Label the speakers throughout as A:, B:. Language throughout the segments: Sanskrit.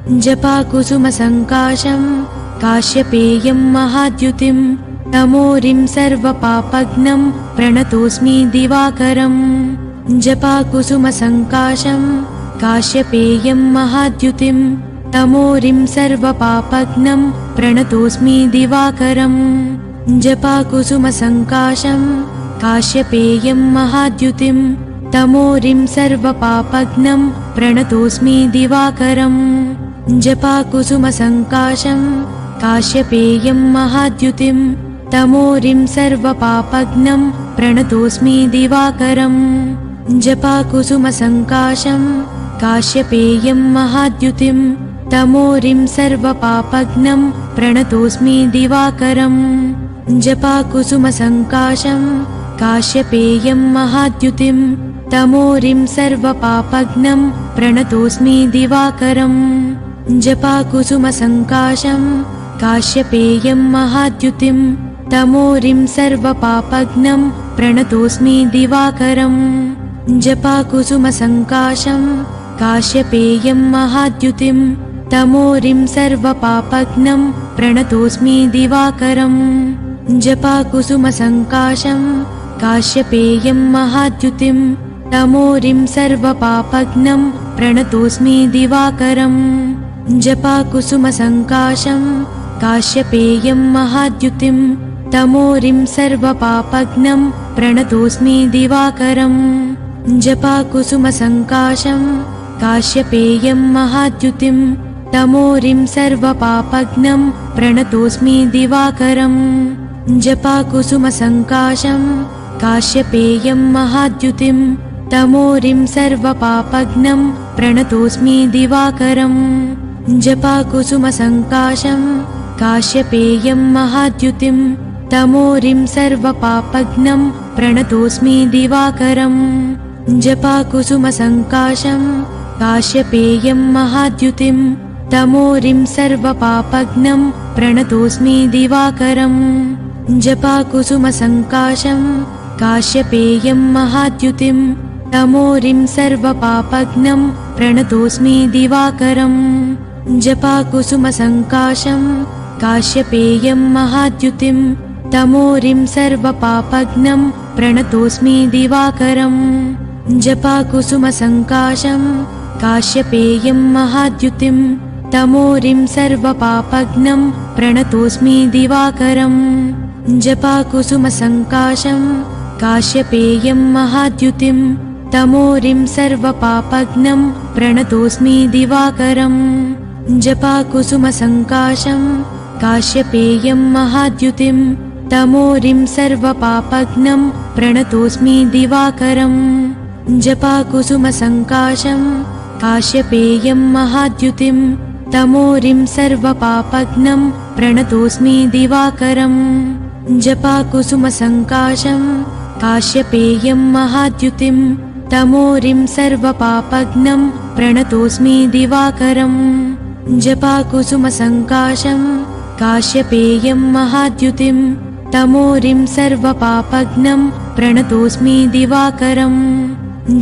A: जपाकुसुमसङ्काशं काश्यपेयं महाद्युतिं तमोरिं सर्वपापघ्नं प्रणतोऽस्मि दिवाकरं। जपाकुसुमसङ्काशं काश्यपेयं महाद्युतिं तमोरिं सर्वपापघ्नं प्रणतोऽस्मि दिवाकरं। जपाकुसुमसङ्काशं काश्यपेयं महाद्युतिं तमोरिं सर्वपापघ्नं प्रणतोऽस्मि दिवाकरं। जपाकुसुमसङ्काशं काश्यपेयं महाद्युतिं तमोरिं सर्वपापघ्नं प्रणतोऽस्मि दिवाकरं। जपाकुसुमसङ्काशं काश्यपेयं महाद्युतिं तमोरिं सर्वपापघ्नं प्रणतोऽस्मि दिवाकरं। जपाकुसुमसङ्काशं काश्यपेयं महाद्युतिं तमोरिं सर्वपापघ्नं प्रणतोऽस्मि दिवाकरं। जपाकुसुमसङ्काशं काश्यपेयं महाद्युतिं तमोरिं सर्वपापघ्नं प्रणतोऽस्मि दिवाकरं। जपाकुसुमसङ्काशं काश्यपेयं महाद्युतिं तमोरिं सर्वपापघ्नं प्रणतोऽस्मि दिवाकरं। जपाकुसुमसङ्काशं काश्यपेयं महाद्युतिं तमोरिं सर्वपापघ्नं प्रणतोऽस्मि दिवाकरं। जपाकुसुमसङ्काशं काश्यपेयं महाद्युतिं तमोरिं सर्वपापघ्नं प्रणतोऽस्मि दिवाकरं। जपाकुसुमसङ्काशं काश्यपेयं महाद्युतिं तमोरिं सर्वपापघ्नं प्रणतोऽस्मि दिवाकरं। जपाकुसुमसङ्काशं काश्यपेयं महाद्युतिं तमोरिं सर्वपापघ्नं प्रणतोऽस्मि दिवाकरं। जपाकुसुमसङ्काशं काश्यपेयं महाद्युतिं तमोरिं सर्वपापघ्नं प्रणतोऽस्मि दिवाकरं। जपाकुसुमसङ्काशं काश्यपेयं महाद्युतिं तमोरिं सर्वपापघ्नं प्रणतोऽस्मि दिवाकरं। जपाकुसुमसङ्काशं काश्यपेयं महाद्युतिं तमोरिं सर्वपापघ्नं प्रणतोऽस्मि दिवाकरं। जपाकुसुमसङ्काशं काश्यपेयं महाद्युतिं तमोरिं सर्वपापघ्नं प्रणतोऽस्मि दिवाकरं। जपाकुसुमसङ्काशं काश्यपेयं महाद्युतिं तमोरिं सर्वपापघ्नं प्रणतोऽस्मि दिवाकरं। जपाकुसुमसङ्काशं काश्यपेयं महाद्युतिं तमोरिं सर्वपापघ्नं प्रणतोऽस्मि दिवाकरं। जपाकुसुमसङ्काशं काश्यपेयं महाद्युतिं तमोरिं सर्वपापघ्नं प्रणतोऽस्मि दिवाकरं। जपाकुसुमसङ्काशं काश्यपेयं महाद्युतिं तमोरिं सर्वपापघ्नं प्रणतोऽस्मि दिवाकरं। जपाकुसुमसङ्काशं काश्यपेयं महाद्युतिं तमोरिं सर्वपापघ्नं प्रणतोऽस्मि दिवाकरं। जपाकुसुमसङ्काशं काश्यपेयं महाद्युतिं तमोरिं सर्वपापघ्नं प्रणतोऽस्मि दिवाकरं।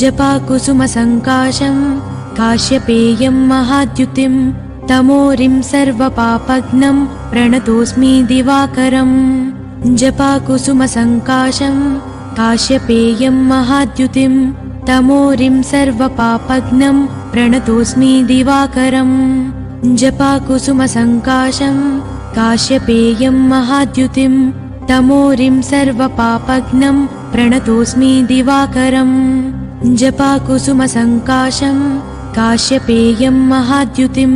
A: जपाकुसुमसङ्काशं काश्यपेयं महाद्युतिं तमोरिं सर्वपापघ्नं प्रणतोऽस्मि दिवाकरं। जपाकुसुमसङ्काशं काश्यपेयं महाद्युतिं तमोरिं सर्वपापघ्नं प्रणतोऽस्मि दिवाकरं। जपाकुसुमसङ्काशं काश्यपेयं महाद्युतिं तमोरिं सर्वपापघ्नं प्रणतोऽस्मि दिवाकरं। जपाकुसुमसङ्काशं काश्यपेयं महाद्युतिं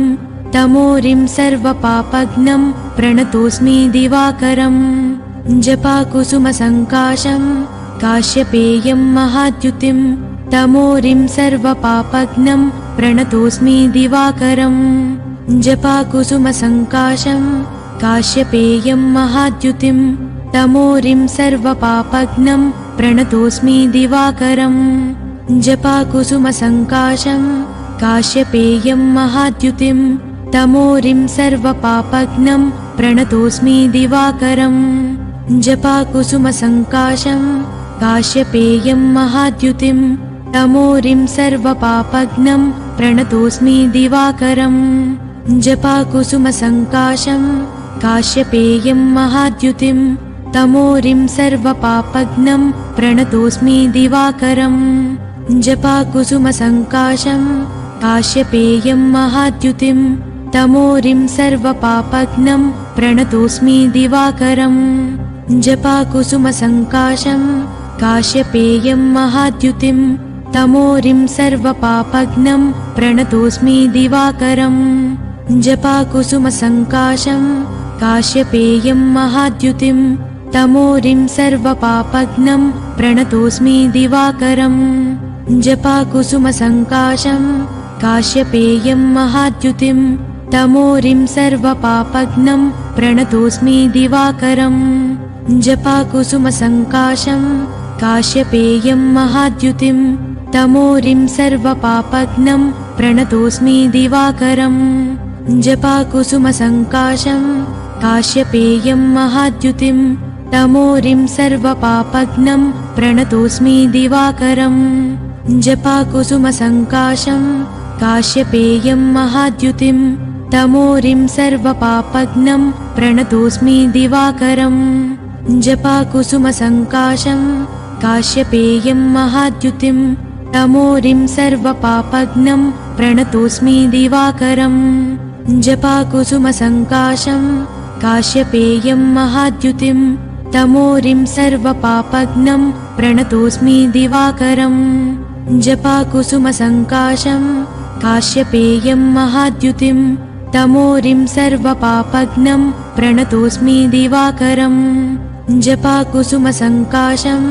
A: तमोरिं सर्वपापघ्नं प्रणतोऽस्मि दिवाकरं। जपाकुसुमसङ्काशं काश्यपेयं महाद्युतिं तमोरिं सर्वपापघ्नं प्रणतोऽस्मि दिवाकरं। जपाकुसुमसङ्काशं काश्यपेयं महाद्युतिं तमोरिं सर्वपापघ्नं प्रणतोऽस्मि दिवाकरं। जपाकुसुमसङ्काशं काश्यपेयं महाद्युतिं तमोरिं सर्वपापघ्नं प्रणतोऽस्मि दिवाकरं। जपाकुसुमसङ्काशं काश्यपेयं महाद्युतिं तमोरिं सर्वपापघ्नं प्रणतोऽस्मि दिवाकरं। जपाकुसुमसङ्काशं काश्यपेयं महाद्युतिं तमोरिं सर्वपापघ्नं प्रणतोऽस्मि दिवाकरम् जपाकुसुमसङ्काशं काश्यपेयं महाद्युतिं तमोरिं सर्वपापघ्नं प्रणतोऽस्मि दिवाकरम् जपाकुसुमसङ्काशं काश्यपेयं महाद्युतिं तमोरिं सर्वपापघ्नं प्रणतोऽस्मि दिवाकरम् जपाकुसुमसङ्काशं काश्यपेयं महाद्युतिं तमोरिं सर्वपापघ्नं प्रणतोऽस्मि दिवाकरम् जपाकुसुमसङ्काशं काश्यपेयं महाद्युतिं तमोरिं सर्वपापघ्नं प्रणतोऽस्मि दिवाकरम् जपाकुसुमसङ्काशं काश्यपेयं महाद्युतिं तमोरिं सर्वपापघ्नं प्रणतोऽस्मि दिवाकरम् जपाकुसुमसङ्काशं काश्यपेयं महाद्युतिं तमोरिं सर्वपापघ्नं प्रणतोऽस्मि दिवाकरम् जपाकुसुमसङ्काशं काश्यपेयं महाद्युतिं तमोरिं सर्वपापघ्नं प्रणतोऽस्मि दिवाकरम् जपाकुसुमसङ्काशं काश्यपेयं महाद्युतिं तमोरिं सर्वपापघ्नं प्रणतोऽस्मि दिवाकरम् जपाकुसुमसङ्काशं काश्यपेयं महाद्युतिं तमोरिं सर्वपापघ्नं प्रणतोऽस्मि दिवाकरम् जपाकुसुमसङ्काशं काश्यपेयं महाद्युतिं तमोरिं सर्वपापघ्नं प्रणतोऽस्मि दिवाकरम् जपाकुसुमसङ्काशं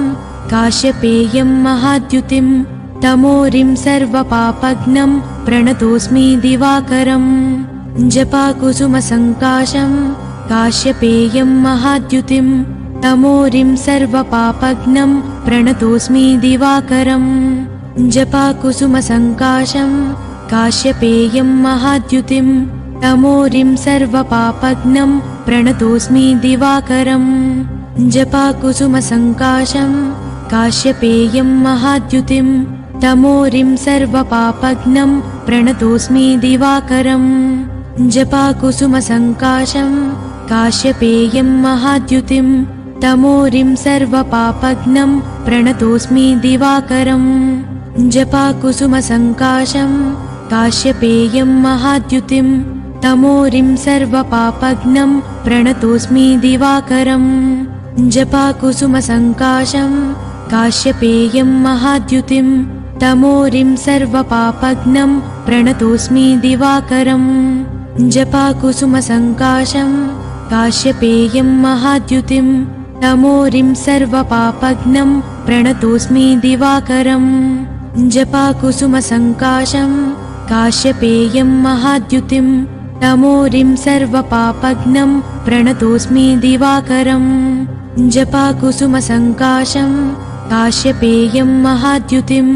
A: काश्यपेयं महाद्युतिं तमोरिं सर्वपापघ्नं प्रणतोऽस्मि दिवाकरम् जपाकुसुमसङ्काशं काश्यपेयं महाद्युतिं तमोरिं सर्वपापघ्नं प्रणतोऽस्मि दिवाकरम् जपाकुसुमसङ्काशं काश्यपेयं महाद्युतिं तमोरिं सर्वपापघ्नं प्रणतोऽस्मि दिवाकरम् जपाकुसुमसङ्काशं काश्यपेयं महाद्युतिं तमोरिं सर्वपापघ्नं प्रणतोऽस्मि दिवाकरम् जपाकुसुमसङ्काशं काश्यपेयं महाद्युतिं तमोरिं सर्वपापघ्नं प्रणतोऽस्मि दिवाकरम् जपाकुसुमसङ्काशं काश्यपेयं महाद्युतिं तमोरिं सर्वपापघ्नं प्रणतोऽस्मि दिवाकरम् जपाकुसुमसङ्काशं काश्यपेयं महाद्युतिं तमोरिं सर्वपापघ्नं प्रणतोऽस्मि दिवाकरम् जपाकुसुमसङ्काशं काश्यपेयं महाद्युतिं तमोरिं सर्वपापघ्नं प्रणतोऽस्मि दिवाकरम् जपाकुसुमसङ्काशं काश्यपेयं महाद्युतिं तमोरिं सर्वपापघ्नं प्रणतोऽस्मि दिवाकरम् जपाकुसुमसङ्काशं काश्यपेयं महाद्युतिं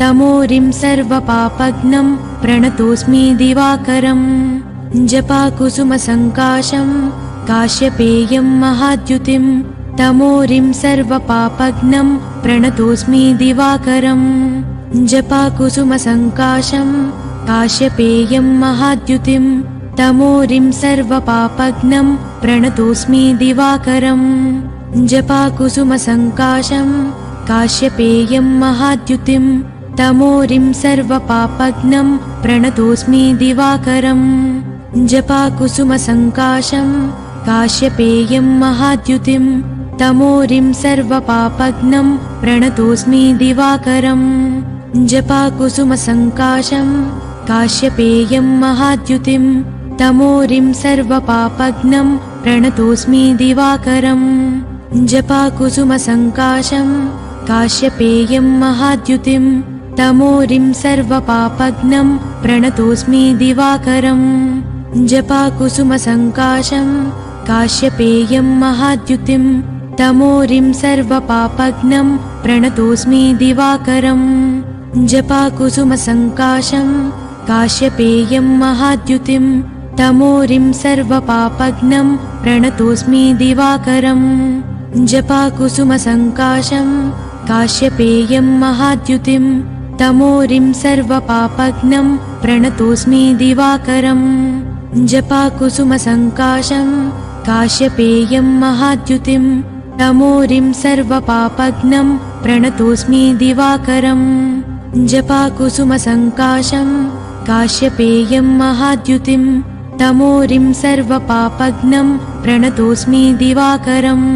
A: तमोरिं सर्वपापघ्नं प्रणतोऽस्मि दिवाकरम् जपाकुसुमसङ्काशं काश्यपेयं महाद्युतिं तमोरिं सर्वपापघ्नं प्रणतोऽस्मि दिवाकरम् जपाकुसुमसङ्काशं काश्यपेयं महाद्युतिं तमोरिं सर्वपापघ्नं प्रणतोऽस्मि दिवाकरम् जपाकुसुमसङ्काशं काश्यपेयं महाद्युतिं तमोरिं सर्वपापघ्नं प्रणतोऽस्मि दिवाकरम् जपाकुसुमसङ्काशं काश्यपेयं महाद्युतिं तमोरिं सर्वपापघ्नं प्रणतोऽस्मि दिवाकरम् जपाकुसुमसङ्काशं काश्यपेयं महाद्युतिं तमोरिं सर्वपापघ्नं प्रणतोऽस्मि दिवाकरम् जपाकुसुमसङ्काशं काश्यपेयं महाद्युतिं तमोरिं सर्वपापघ्नं प्रणतोऽस्मि दिवाकरम् जपाकुसुमसङ्काशं काश्यपेयं महाद्युतिं तमोरिं सर्वपापघ्नं प्रणतोऽस्मि दिवाकरम् जपाकुसुमसङ्काशं काश्यपेयं महाद्युतिं तमोरिं सर्वपापघ्नं प्रणतोऽस्मि दिवाकरम् जपाकुसुमसङ्काशं काश्यपेयं महाद्युतिं तमोरिं सर्वपापघ्नं प्रणतोऽस्मि दिवाकरम् जपाकुसुमसङ्काशं काश्यपेयं महाद्युतिं तमोरिं सर्वपापघ्नं प्रणतोऽस्मि दिवाकरम् जपाकुसुमसङ्काशं काश्यपेयं महाद्युतिं तमोरिं सर्वपापघ्नं प्रणतोऽस्मि दिवाकरम्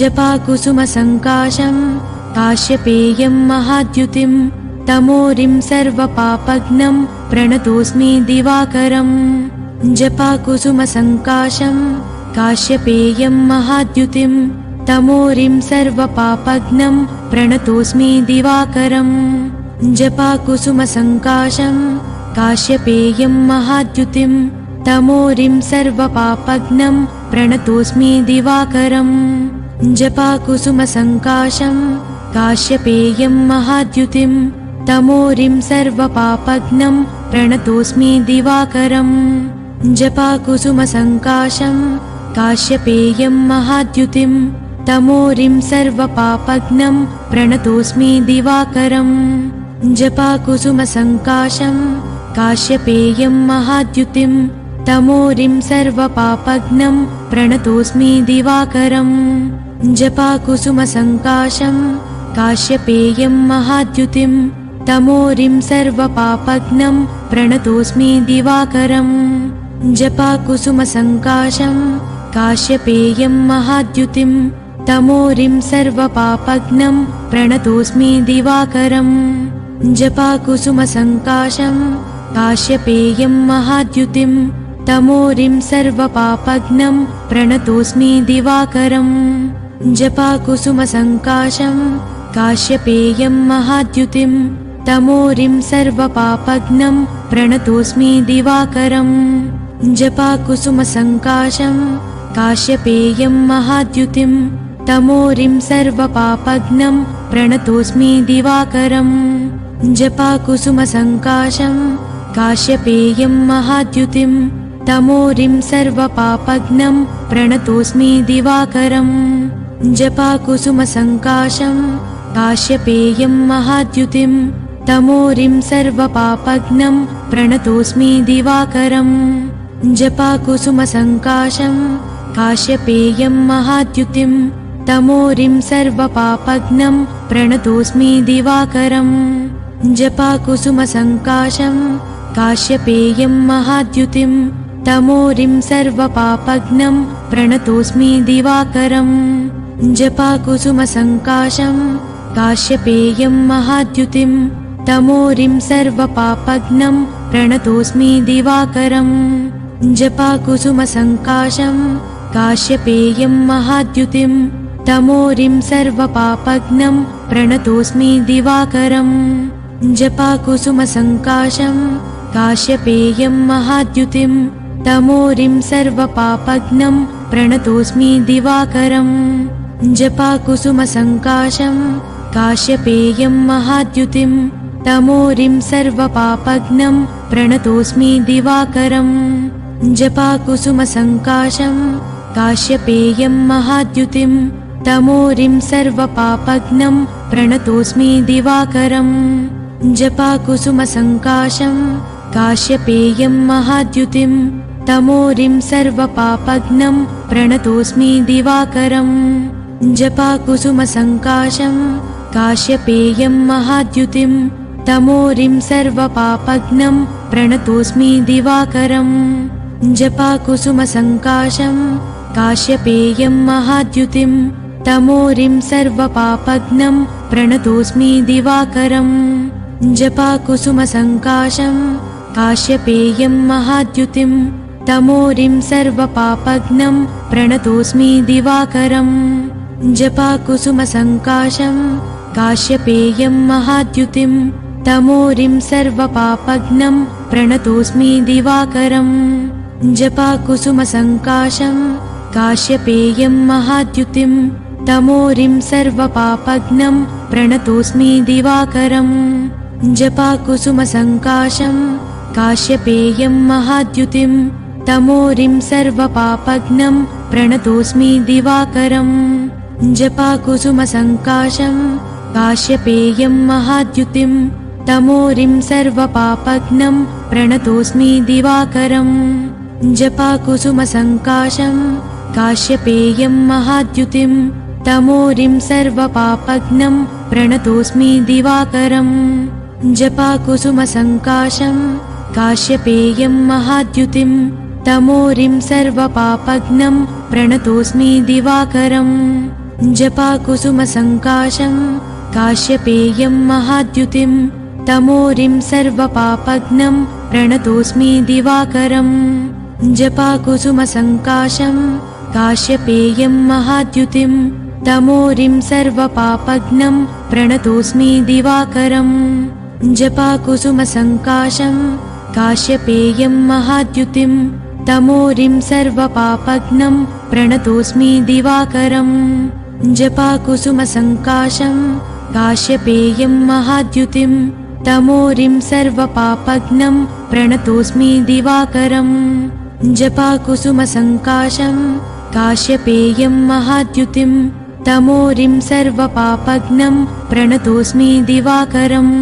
A: जपाकुसुमसङ्काशं काश्यपेयं महाद्युतिं तमोरिं सर्वपापघ्नं प्रणतोऽस्मि दिवाकरम् जपाकुसुमसङ्काशं काश्यपेयं महाद्युतिं तमोरिं सर्वपापघ्नं प्रणतोऽस्मि दिवाकरम् जपाकुसुमसङ्काशं काश्यपेयं महाद्युतिं तमोरिं सर्वपापघ्नं प्रणतोऽस्मि दिवाकरम् जपाकुसुमसङ्काशं काश्यपेयं महाद्युतिं तमोरिं सर्वपापघ्नं प्रणतोऽस्मि दिवाकरम् जपाकुसुमसङ्काशं काश्यपेयं महाद्युतिं तमोरिं सर्वपापघ्नं प्रणतोऽस्मि दिवाकरम् जपाकुसुमसङ्काशं काश्यपेयं महाद्युतिं तमोरिं सर्वपापघ्नं प्रणतोऽस्मि दिवाकरम् जपाकुसुमसङ्काशं काश्यपेयं महाद्युतिं तमोरिं सर्वपापघ्नं प्रणतोऽस्मि दिवाकरम् जपाकुसुमसङ्काशं काश्यपेयं महाद्युतिं तमोरिं सर्वपापघ्नं प्रणतोऽस्मि दिवाकरम् जपाकुसुमसङ्काशं काश्यपेयं महाद्युतिं तमोरिं सर्वपापघ्नं प्रणतोऽस्मि दिवाकरम् जपाकुसुमसङ्काशं काश्यपेयं महाद्युतिं तमोरिं सर्वपापघ्नं प्रणतोऽस्मि दिवाकरम् जपाकुसुमसङ्काशं काश्यपेयं महाद्युतिं तमोरिं सर्वपापघ्नं प्रणतोऽस्मि दिवाकरम् जपाकुसुमसङ्काशं काश्यपेयं महाद्युतिं तमोरिं सर्वपापघ्नं प्रणतोऽस्मि दिवाकरम् जपाकुसुमसङ्काशं काश्यपेयं महाद्युतिं तमोरिं सर्वपापघ्नं प्रणतोऽस्मि दिवाकरम् जपाकुसुमसङ्काशं काश्यपेयं महाद्युतिं तमोरिं सर्वपापघ्नं प्रणतोऽस्मि दिवाकरम् जपाकुसुमसङ्काशं काश्यपेयं महाद्युतिं तमोरिं सर्वपापघ्नं प्रणतोऽस्मि दिवाकरम् जपाकुसुमसङ्काशं काश्यपेयं महाद्युतिं तमोरिं सर्वपापघ्नं प्रणतोऽस्मि दिवाकरम् जपाकुसुमसङ्काशं काश्यपेयं महाद्युतिं तमोरिं सर्वपापघ्नं प्रणतोऽस्मि दिवाकरम् जपाकुसुमसङ्काशं काश्यपेयं महाद्युतिं तमोरिं सर्वपापघ्नं प्रणतोऽस्मि दिवाकरम् जपाकुसुमसङ्काशं काश्यपेयं महाद्युतिं तमोरिं सर्वपापघ्नं प्रणतोऽस्मि दिवाकरम् जपाकुसुमसङ्काशं काश्यपेयं महाद्युतिं तमोरिं सर्वपापघ्नं प्रणतोऽस्मि दिवाकरम् जपाकुसुमसङ्काशं काश्यपेयं महाद्युतिं तमोरिं सर्वपापघ्नं प्रणतोऽस्मि दिवाकरम् जपाकुसुमसङ्काशं काश्यपेयं महाद्युतिं तमोरिं सर्वपापघ्नं प्रणतोऽस्मि दिवाकरम् जपाकुसुमसङ्काशं काश्यपेयं महाद्युतिं तमोरिं सर्वपापघ्नं प्रणतोऽस्मि दिवाकरम् जपाकुसुमसङ्काशं काश्यपेयं महाद्युतिं तमोरिं सर्वपापघ्नं प्रणतोऽस्मि दिवाकरम् जपाकुसुमसङ्काशं काश्यपेयं महाद्युतिं तमोरिं सर्वपापघ्नं प्रणतोऽस्मि दिवाकरम् जपाकुसुमसङ्काशं काश्यपेयं महाद्युतिं तमोरिं सर्वपापघ्नं प्रणतोऽस्मि दिवाकरम् जपाकुसुमसङ्काशं काश्यपेयं महाद्युतिं तमोरिं सर्वपापघ्नं प्रणतोऽस्मि दिवाकरम् जपाकुसुमसङ्काशं काश्यपेयं महाद्युतिं तमोरिं सर्वपापघ्नं प्रणतोऽस्मि दिवाकरम् जपाकुसुमसङ्काशं काश्यपेयं महाद्युतिं तमोरिं सर्वपापघ्नं प्रणतोऽस्मि दिवाकरम् जपाकुसुमसङ्काशं काश्यपेयं महाद्युतिं तमोरिं सर्वपापघ्नं प्रणतोऽस्मि दिवाकरम् जपाकुसुमसङ्काशं काश्यपेयं महाद्युतिं तमोरिं सर्वपापघ्नं प्रणतोऽस्मि दिवाकरम् जपाकुसुमसङ्काशं काश्यपेयं महाद्युतिं तमोरिं सर्वपापघ्नं प्रणतोऽस्मि दिवाकरम् जपाकुसुमसङ्काशं काश्यपेयं महाद्युतिं तमोरिं सर्वपापघ्नं प्रणतोऽस्मि दिवाकरम् जपाकुसुमसङ्काशं काश्यपेयं महाद्युतिं तमोरिं सर्वपापघ्नं प्रणतोऽस्मि दिवाकरम् जपाकुसुमसङ्काशं काश्यपेयं महाद्युतिं तमोरिं सर्वपापघ्नं प्रणतोऽस्मि दिवाकरम्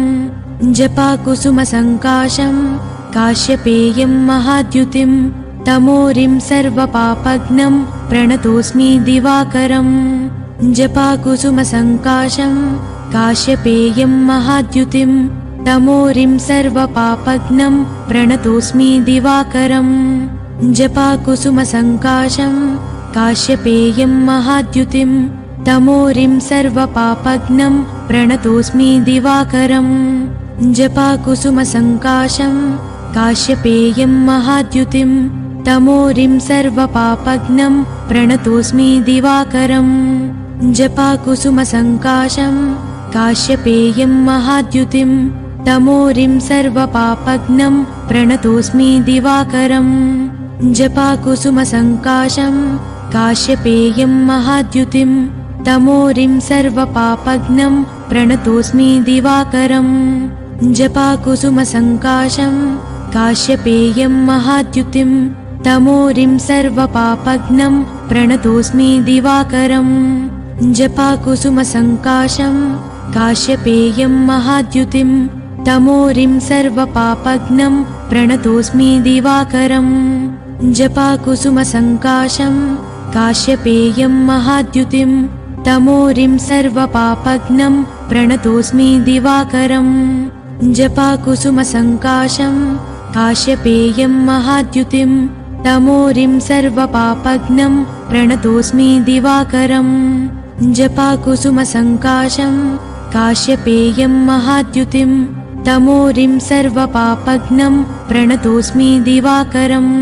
A: जपाकुसुमसङ्काशं काश्यपेयं महाद्युतिं तमोरिं सर्वपापघ्नं प्रणतोऽस्मि दिवाकरम् जपाकुसुमसङ्काशं काश्यपेयं महाद्युतिं तमोरिं सर्वपापघ्नं प्रणतोऽस्मि दिवाकरम् जपाकुसुमसङ्काशं काश्यपेयं महाद्युतिं तमोरिं सर्वपापघ्नं प्रणतोऽस्मि दिवाकरम् जपाकुसुमसङ्काशं काश्यपेयं महाद्युतिं तमोरिं सर्वपापघ्नं प्रणतोऽस्मि दिवाकरम् जपाकुसुमसङ्काशं काश्यपेयं महाद्युतिं तमोरिं सर्वपापघ्नं प्रणतोऽस्मि दिवाकरम् जपाकुसुमसङ्काशं काश्यपेयं महाद्युतिं तमोरिं सर्वपापघ्नं प्रणतोऽस्मि दिवाकरम् जपाकुसुमसङ्काशं काश्यपेयं महाद्युतिं तमोरिं सर्वपापघ्नं प्रणतोऽस्मि दिवाकरम् जपाकुसुमसङ्काशं काश्यपेयं महाद्युतिं तमोरिं सर्वपापघ्नं प्रणतोऽस्मि दिवाकरम् जपाकुसुमसङ्काशं काश्यपेयं महाद्युतिं तमोरिं सर्वपापघ्नं प्रणतोऽस्मि दिवाकरम् जपाकुसुमसङ्काशं काश्यपेयं महाद्युतिं तमोरिं सर्वपापघ्नं प्रणतोऽस्मि दिवाकरम् जपाकुसुमसङ्काशं काश्यपेयं महाद्युतिं तमोरिं सर्वपापघ्नं प्रणतोऽस्मि दिवाकरम्